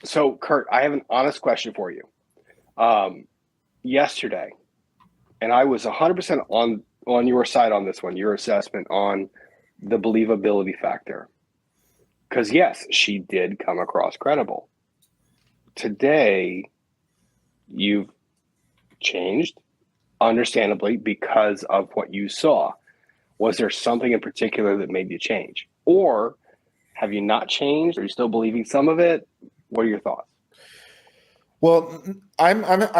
So, Kurt, I have an honest question for you. Yesterday, and I was 100% on your side on this one, your assessment on the believability factor. Because yes, she did come across credible. Today, you've changed, understandably, because of what you saw. Was there something in particular that made you change? Or have you not changed? Are you still believing some of it? What are your thoughts? Well, I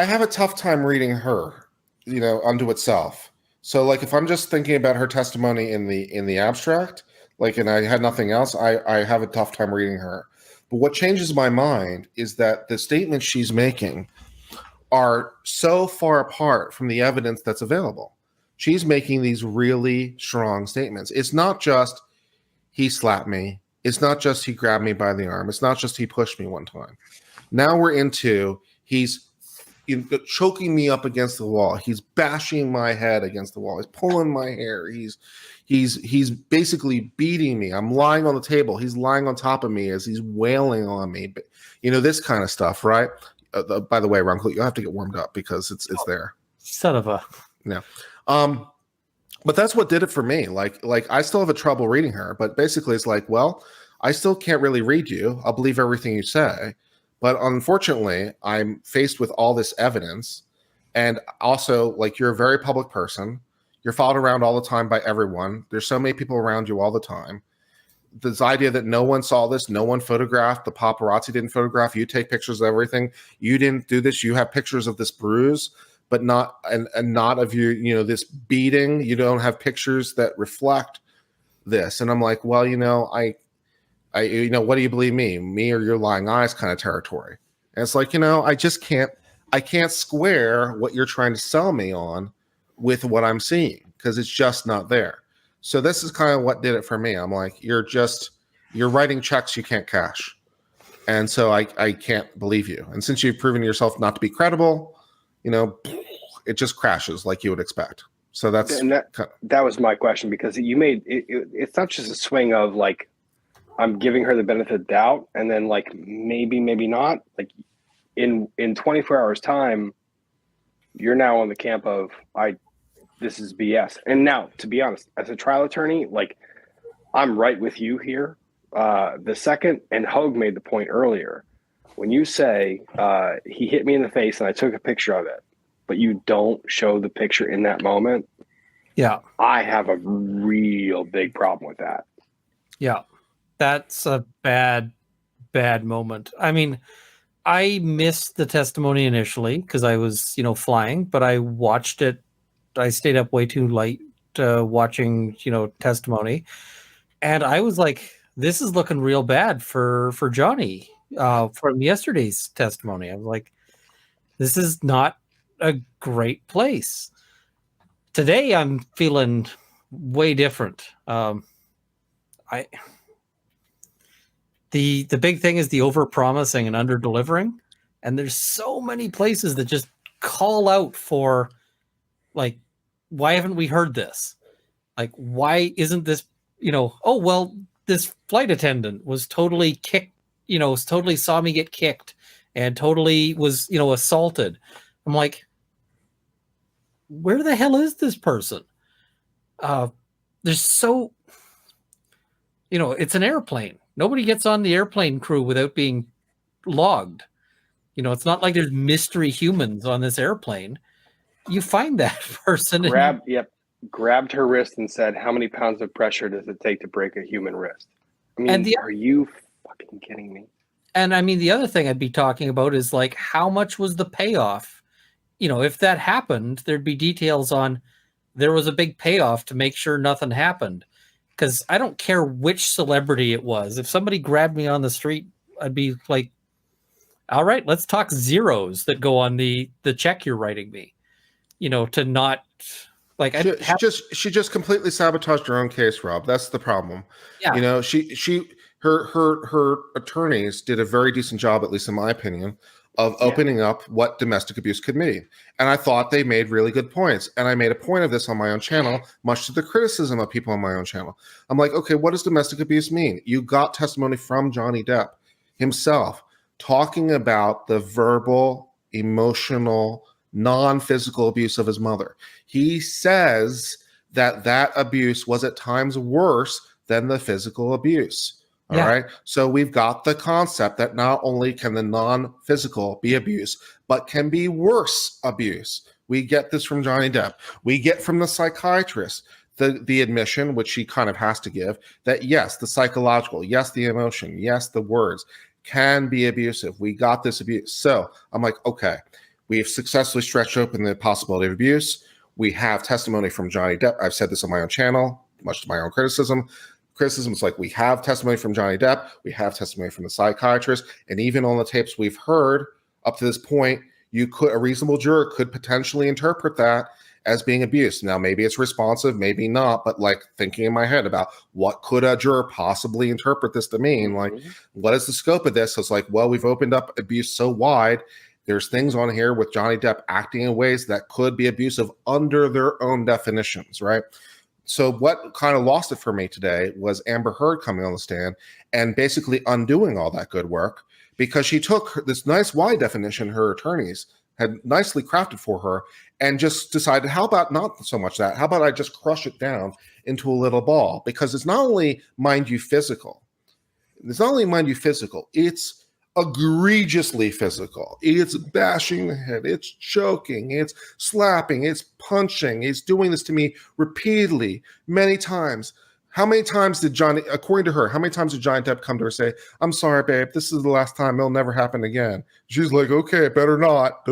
have a tough time reading her, unto itself. So like if I'm just thinking about her testimony in the abstract, like and I had nothing else, I have a tough time reading her. But what changes my mind is that the statements she's making are so far apart from the evidence that's available. She's making these really strong statements. It's not just he slapped me. It's not just he grabbed me by the arm. It's not just he pushed me one time. Now we're into he's choking me up against the wall. He's bashing my head against the wall. He's pulling my hair. He's basically beating me. I'm lying on the table. He's lying on top of me as he's wailing on me. This kind of stuff, right? By the way, Runkle, you'll have to get warmed up because it's there. Son of a yeah. But that's what did it for me. Like I still have a trouble reading her, but basically it's like, well, I still can't really read you. I'll believe everything you say. But unfortunately, I'm faced with all this evidence. And also, like, you're a very public person. You're followed around all the time by everyone. There's so many people around you all the time. This idea that no one saw this, no one photographed, the paparazzi didn't photograph, you take pictures of everything. You didn't do this. You have pictures of this bruise, but not and not of you, this beating. You don't have pictures that reflect this. And I'm like, well, I what do you believe me or your lying eyes kind of territory? And it's like, I can't square what you're trying to sell me on with what I'm seeing because it's just not there. So this is kind of what did it for me. I'm like, you're writing checks you can't cash. And so I can't believe you. And since you've proven yourself not to be credible, it just crashes like you would expect. So that was my question, because you made it's not just a swing of like, I'm giving her the benefit of the doubt, and then like maybe not. Like in 24 hours time, you're now on the camp of this is BS. And now, to be honest, as a trial attorney, like I'm right with you here. The second, and Hogue made the point earlier, when you say he hit me in the face and I took a picture of it, but you don't show the picture in that moment. Yeah, I have a real big problem with that. Yeah. That's a bad moment. I mean, I missed the testimony initially because I was, flying, but I watched it. I stayed up way too late watching, testimony. And I was like, this is looking real bad for Johnny from yesterday's testimony. I was like, this is not a great place. Today, I'm feeling way different. The big thing is the over-promising and under-delivering. And there's so many places that just call out for, like, why haven't we heard this? Like, why isn't this, this flight attendant was totally kicked, totally saw me get kicked and totally was, assaulted. I'm like, where the hell is this person? There's so, it's an airplane. Nobody gets on the airplane crew without being logged. It's not like there's mystery humans on this airplane. You find that person. Grabbed her wrist and said, how many pounds of pressure does it take to break a human wrist? I mean, are you fucking kidding me? And I mean, the other thing I'd be talking about is like, how much was the payoff? If that happened, there'd be details on there was a big payoff to make sure nothing happened. Because I don't care which celebrity it was. If somebody grabbed me on the street, I'd be like, all right, let's talk zeros that go on the check you're writing me. To not like she just completely sabotaged her own case, Rob. That's the problem. Yeah. Her attorneys did a very decent job, at least in my opinion, of opening up what domestic abuse could mean. And I thought they made really good points. And I made a point of this on my own channel, much to the criticism of people on my own channel. I'm like, okay, what does domestic abuse mean? You got testimony from Johnny Depp himself talking about the verbal, emotional, non-physical abuse of his mother. He says that abuse was at times worse than the physical abuse. All right. So we've got the concept that not only can the non-physical be abuse, but can be worse abuse. We get this from Johnny Depp. We get from the psychiatrist the admission, which she kind of has to give, that yes, the psychological, yes, the emotion, yes, the words can be abusive. We got this abuse. So I'm like, okay, we've successfully stretched open the possibility of abuse. We have testimony from Johnny Depp. I've said this on my own channel, much to my own criticism. It's like we have testimony from Johnny Depp. We have testimony from the psychiatrist. And even on the tapes we've heard up to this point, a reasonable juror could potentially interpret that as being abuse. Now, maybe it's responsive, maybe not, but like thinking in my head about what could a juror possibly interpret this to mean? Like, what is the scope of this? So it's like, well, we've opened up abuse so wide. There's things on here with Johnny Depp acting in ways that could be abusive under their own definitions, right? So what kind of lost it for me today was Amber Heard coming on the stand and basically undoing all that good work, because she took this nice wide definition her attorneys had nicely crafted for her and just decided, how about not so much that? How about I just crush it down into a little ball? Because it's not only, mind you, physical. It's not only, mind you, physical. It's egregiously physical. It's bashing the head. It's choking. It's slapping. It's punching. It's doing this to me repeatedly, many times. How many times did Johnny, according to her, how many times did Johnny Depp come to her and say, I'm sorry, babe, this is the last time, it'll never happen again? She's like, okay, better not,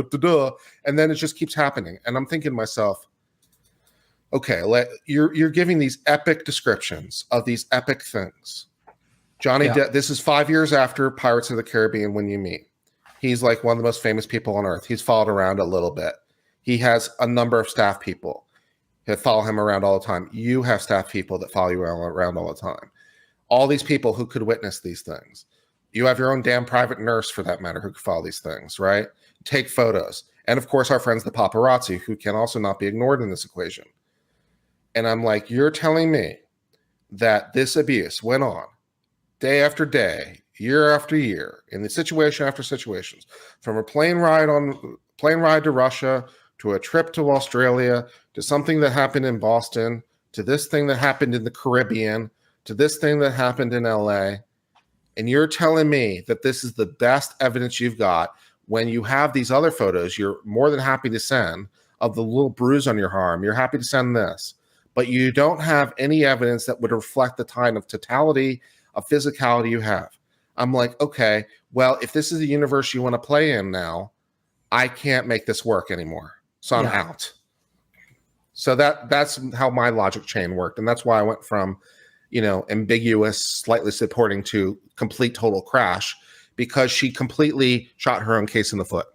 and then it just keeps happening. And I'm thinking to myself, okay, you're giving these epic descriptions of these epic things. Johnny Depp, this is 5 years after Pirates of the Caribbean when you meet. He's like one of the most famous people on earth. He's followed around a little bit. He has a number of staff people that follow him around all the time. You have staff people that follow you around all the time. All these people who could witness these things. You have your own damn private nurse, for that matter, who could follow these things, right? Take photos. And of course, our friends, the paparazzi, who can also not be ignored in this equation. And I'm like, you're telling me that this abuse went on day after day, year after year, in the situation after situations, from a plane ride to Russia, to a trip to Australia, to something that happened in Boston, to this thing that happened in the Caribbean, to this thing that happened in LA. And you're telling me that this is the best evidence you've got when you have these other photos you're more than happy to send of the little bruise on your arm. You're happy to send this, but you don't have any evidence that would reflect the kind of totality of physicality you have. I'm like, okay, well, if this is the universe you want to play in now, I can't make this work anymore. So I'm out. So that's how my logic chain worked. And that's why I went from, ambiguous, slightly supporting to complete total crash, because she completely shot her own case in the foot.